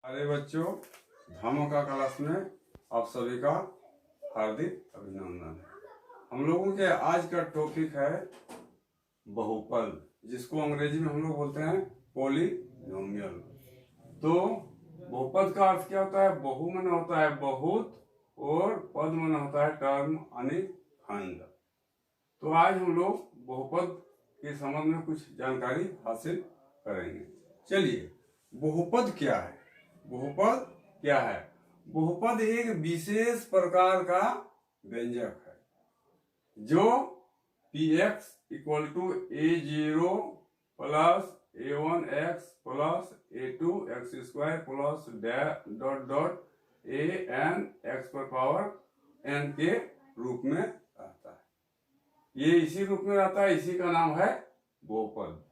अरे बच्चों, धमाका क्लास में आप सभी का हार्दिक अभिनंदन है। हम लोगों के आज का टॉपिक है बहुपद, जिसको अंग्रेजी में हम लोग बोलते हैं पॉलिनोमियल। तो बहुपद का अर्थ क्या होता है? बहु माने होता है बहुत और पद माने होता है टर्म यानी खंड। तो आज हम लोग बहुपद के संबंध में कुछ जानकारी हासिल करेंगे। चलिए, बहुपद क्या है? बहुपद क्या है? बहुपद एक विशेष प्रकार का व्यंजक है जो px equal to a0 plus a1x plus a2x² plus dot dot an x पर पावर n के रूप में रहता है। ये इसी रूप में रहता है, इसी का नाम है बहुपद।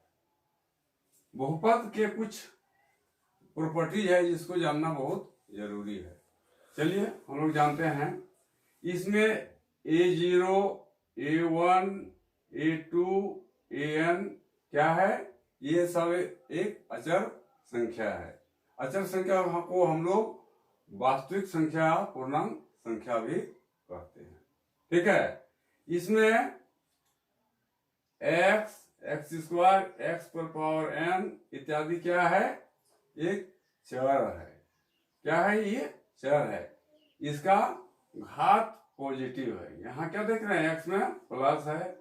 बहुपद के कुछ प्रॉपर्टी है जिसको जानना बहुत जरूरी है। चलिए हम लोग जानते हैं। इसमें a0, a1, a2, an क्या है? ये सब एक अचर संख्या है। अचर संख्या को हम लोग वास्तविक संख्या, पूर्णांक संख्या भी कहते हैं। ठीक है। इसमें x, x², x पर पावर n इत्यादि क्या है? एक चर है। क्या है? ये चर है। इसका घात पॉजिटिव है। यहाँ क्या देख रहे हैं? x में प्लस है,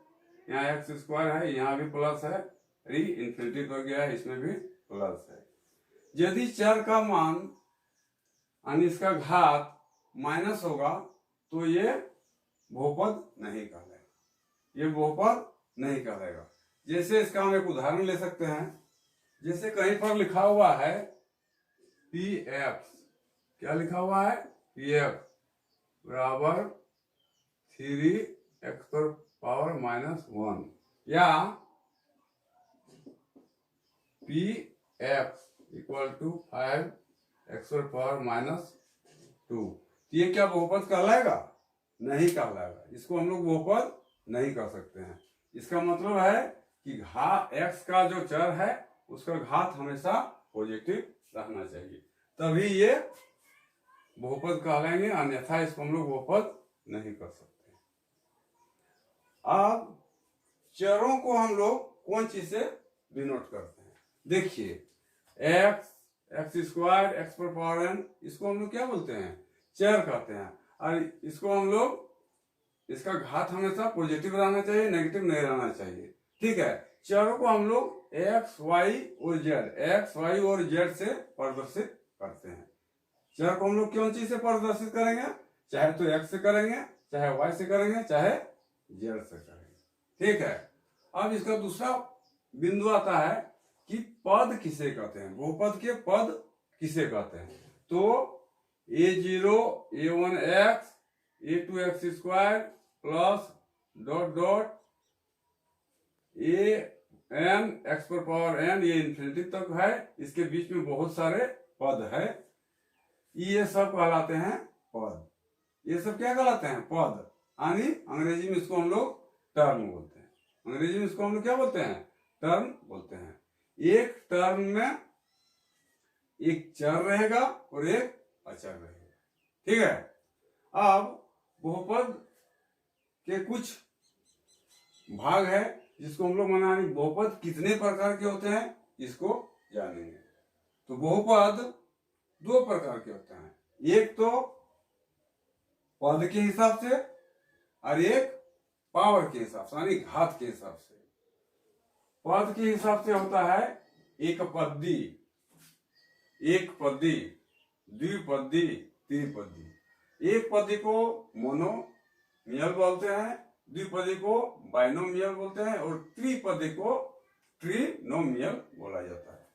यहाँ x² है, यहाँ भी प्लस है, इन्फिनिटी हो गया है, इसमें भी प्लस है। यदि चर का मान यानी इसका घात माइनस होगा तो ये बहुपद नहीं कहलाएगा। ये बहुपद नहीं कहलाएगा। जैसे इसका हम एक उदाहरण ले सकते हैं। जैसे कहीं पर लिखा हुआ है px, क्या लिखा हुआ है? px बराबर 3x पर पावर -1 या px इक्वल टू 5x पर पावर -2। ये क्या बहुपद कहलाएगा? नहीं कहलाएगा। इसको हम लोग बहुपद नहीं कह सकते हैं। इसका मतलब है कि x का जो चर है उसका घात हमेशा पॉजिटिव रहना चाहिए, तभी ये बहुपद कहलाएंगे, अन्यथा इसको हम लोग बहुपद नहीं कर सकते। अब चरों को हम लोग कौन चीज से डिनोट करते हैं? देखिए, x, x², x पर पावर n, इसको हम लोग क्या बोलते हैं? चर कहते हैं। और इसको हम लोग, इसका घात हमेशा पॉजिटिव रहना चाहिए, नेगेटिव नहीं रहना चाहिए। ठीक है। चरों को हम लोग x, y और z से प्रदर्शित करते हैं। चर को हम लोग कौन चीज से प्रदर्शित करेंगे? चाहे तो x से करेंगे, चाहे y से करेंगे, चाहे z से करेंगे। ठीक है। अब इसका दूसरा बिंदु आता है कि पद किसे कहते हैं? बहुपद के पद किसे कहते हैं? तो a0, a1x, a2x² plus dot dot an x पर पावर n, ये इन्फिनिटी तक है, इसके बीच में बहुत सारे पद है। ये सब कहलाते हैं पद। ये सब क्या कहलाते हैं? पद। यानी अंग्रेजी में इसको हम लोग टर्म बोलते हैं। अंग्रेजी में इसको हम लोग क्या बोलते हैं? टर्म बोलते हैं। एक टर्म में एक चर रहेगा और एक अचर रहेगा। ठीक है। अब बहुपद के कुछ भाग है जिसको हम लोग माने बहुपद कितने प्रकार के होते हैं इसको जानेंगे। तो बहुपद दो प्रकार के होते हैं। एक तो पद के हिसाब से और एक पावर के हिसाब से, यानी घात के हिसाब से। पद के हिसाब से होता है एक पदी, द्विपदी, त्रिपदी। एक पदी को मोनोमियल बोलते हैं, द्विपदी को बाइनोमियल बोलते हैं और त्रिपदी को ट्रिनोमियल बोला जाता है।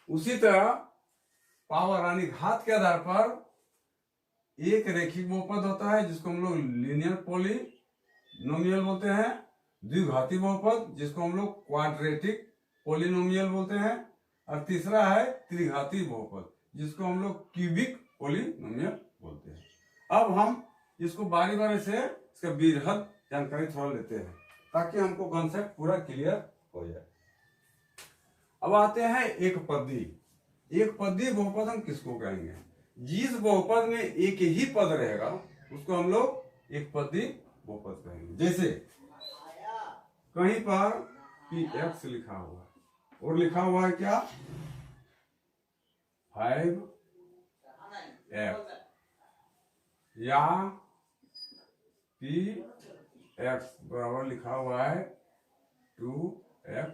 उसी तरह पावर यानी घात के आधार पर एक रेखिक बहुपद होता है जिसको हम लोग लीनियर पॉलिनोमियल बोलते हैं, द्विघाती बहुपद जिसको हम लोग क्वाड्रेटिक पॉलिनोमियल बोलते हैं, और तीसरा है त्रिघाती बहुपद जिसको हम लोग क्यूबिक पॉलिनोमियल बोलते हैं। अब हम इसको बारी बारी से इसका बृहद जानकारी थोड़ा लेते हैं ताकि हमको कॉन्सेप्ट पूरा क्लियर हो जाए। अब आते हैं एक पदी। एक पदी बहुपद हम किसको कहेंगे? जिस बहुपद में एक ही पद रहेगा उसको हम लोग एक पदी बहुपद कहेंगे। जैसे कहीं पर px लिखा हुआ है और लिखा हुआ है क्या? 5x या px बराबर लिखा हुआ है 2x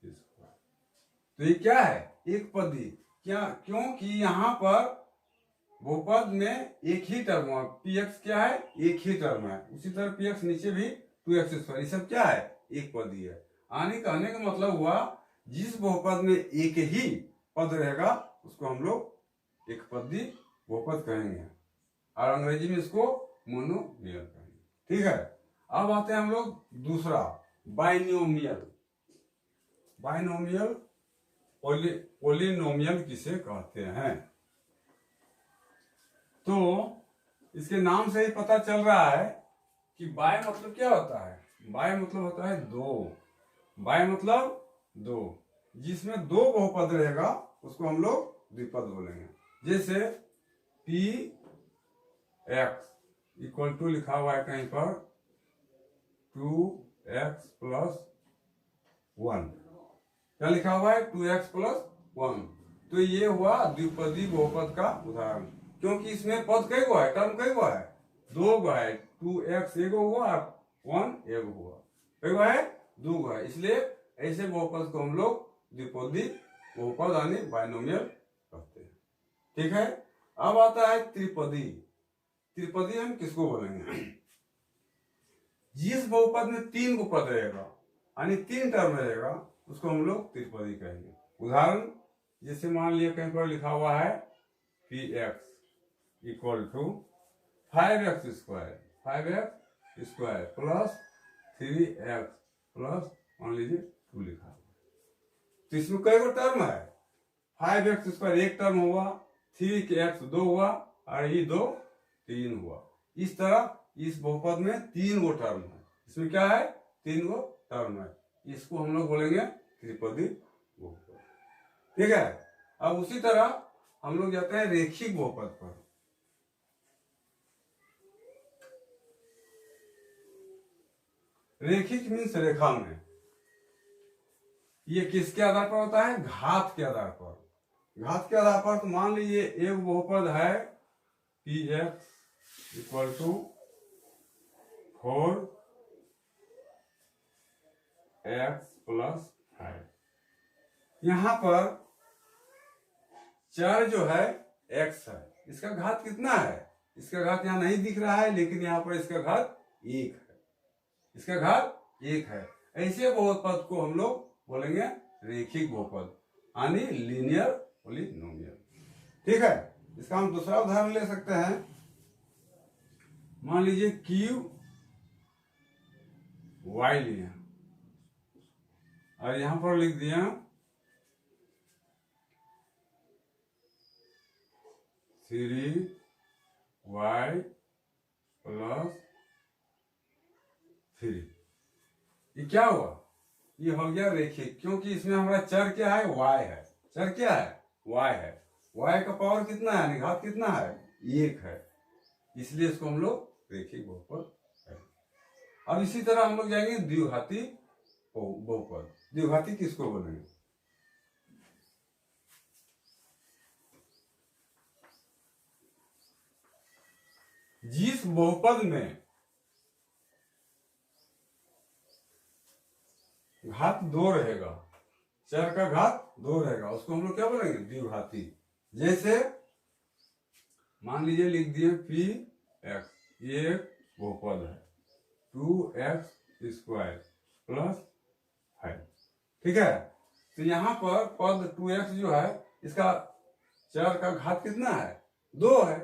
स्क्वायर। तो ये क्या है? एक पदी। क्या? क्योंकि यहाँ पर बहुपद में एक ही टर्म है। px क्या है? एक ही टर्म है। उसी तरह px नीचे भी 2x स्क्वायर। ये सब क्या है? एक पदी है। कहने का मतलब हुआ जिस बहुपद में एक ही पद रहेगा उसको हम लोग एक पदी बहुपद कहेंगे और अंग्रेजी में इसको मोनोमियल कहेंगे। ठीक है। अब आते हैं हम लोग दूसरा बाइनोमियल। बाइनोमियल पोलिनोमियल किसे कहते हैं? तो इसके नाम से ही पता चल रहा है कि बाय मतलब क्या होता है? बाय मतलब होता है दो। बाय मतलब दो। जिसमें दो बहुपद रहेगा उसको हम लोग द्विपद बोलेंगे। जैसे px इक्वल टू लिखा हुआ है कहीं पर 2x प्लस 1। क्या लिखा हुआ है? 2x plus 1। तो ये हुआ द्विपदी बहुपद का उदाहरण। क्योंकि इसमें पद कई गो है? टर्म कई गो है? दो गो है। 2x एगो हुआ, 1 एगो हुआ। कई गो है? दो गो है। इसलिए ऐसे बहुपद को हम लोग द्विपदी बहुपद यानी बाइनोमियल कहते हैं। ठीक है। अब आता है त्रिपदी। त्रिपदी हम किसको बोलेंगे? जिस बहुपद में 3 गो पद रहेगा यानी 3 टर्म रहेगा उसको हम लोग त्रिपदी कहेंगे। उदाहरण जैसे मान लिया कहीं पर लिखा हुआ है px equal to 5x square, 5x square plus 3x plus मान लीजिए 2 लिखा हुआ। तो इसमें कई गो टर्म है? 5x स्क्वायर एक टर्म हुआ, 3x 2 हुआ और ये 2 3 हुआ। इस तरह इस बहुपद में 3 गो टर्म है। इसमें क्या है? 3 गो टर्म है। इसको हम लोग बोलेंगे त्रिपदी बहुपद। ठीक है। अब उसी तरह हम लोग जाते हैं रेखिक बहुपद पर। रेखिक मीन्स रेखा में। ये किसके आधार पर होता है? घात के आधार पर। घात के आधार पर तो मान लीजिए एक बहुपद है px equal to 4x plus 5। यहां पर चर जो है x है। इसका घात कितना है? इसका घात यहां नहीं दिख रहा है लेकिन यहां पर इसका घात 1 है। इसका घात 1 है। ऐसे बहुपद को हम लोग बोलेंगे रेखिक बहुपद यानी लीनियर पॉलिनोमियल। ठीक है। इसका हम दूसरा उदाहरण ले सकते हैं। मान लीजिए क्यू वाई लिया और यहां पर लिख दिया 3y प्लस 3। ये क्या हुआ? ये हो गया रेखिक। क्योंकि इसमें हमारा चर क्या है? y है। चर क्या है? y है। y का पावर कितना है यानी घात कितना है? 1 है। इसलिए इसको हम लोग रेखिक बहुपद है। अब इसी तरह हम लोग जाएंगे द्विघाती बहुपद। द्विघाती किसको बोलेंगे? जिस बहुपद में घात 2 रहेगा, चर का घात 2 रहेगा, उसको हम लोग क्या बोलेंगे? द्विघाती। जैसे मान लीजिए लिख दिए px, ये बहुपद है 2x स्क्वायर प्लस 5। ठीक है। तो यहां पर पद 2x जो है इसका चर का घात कितना है? 2 है।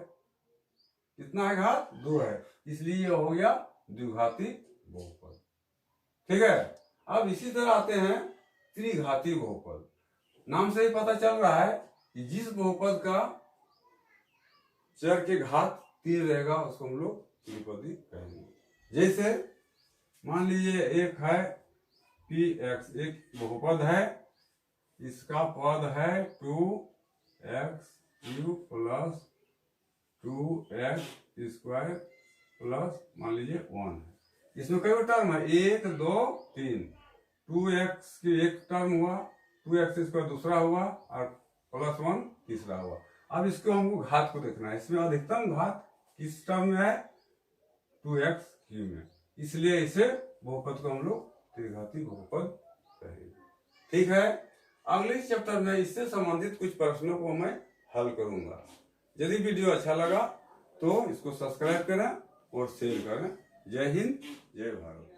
कितना है? घात 2 है। इसलिए ये हो गया द्विघाती बहुपद। ठीक है। अब इसी तरह आते हैं त्रिघाती बहुपद। नाम से ही पता चल रहा है कि जिस बहुपद का चर के घात 3 रहेगा उसको हम लोग त्रिपदी कहेंगे। जैसे मान लीजिए एक है px, एक बहुपद है, इसका पद है 2 x cube plus 2x² plus मान लीजिए 1 है। इसमें कई टर्म है, 1 2 3, 2x की एक टर्म हुआ, 2x² दूसरा हुआ और प्लस 1 तीसरा हुआ। अब इसको हमको घात को देखना है, इसमें अधिकतम घात किस टर्म में है, 2x³ में, इसलिए इसे बहुपद को हम लोग त्रिघाती बहुपद कहेंगे। ठीक है, अगले चैप्टर में इससे संबंधित कुछ प्रश्नों को मैं हल करूंगा। यदि वीडियो अच्छा लगा तो इसको सब्सक्राइब करें और शेयर करें। जय हिंद, जय भारत।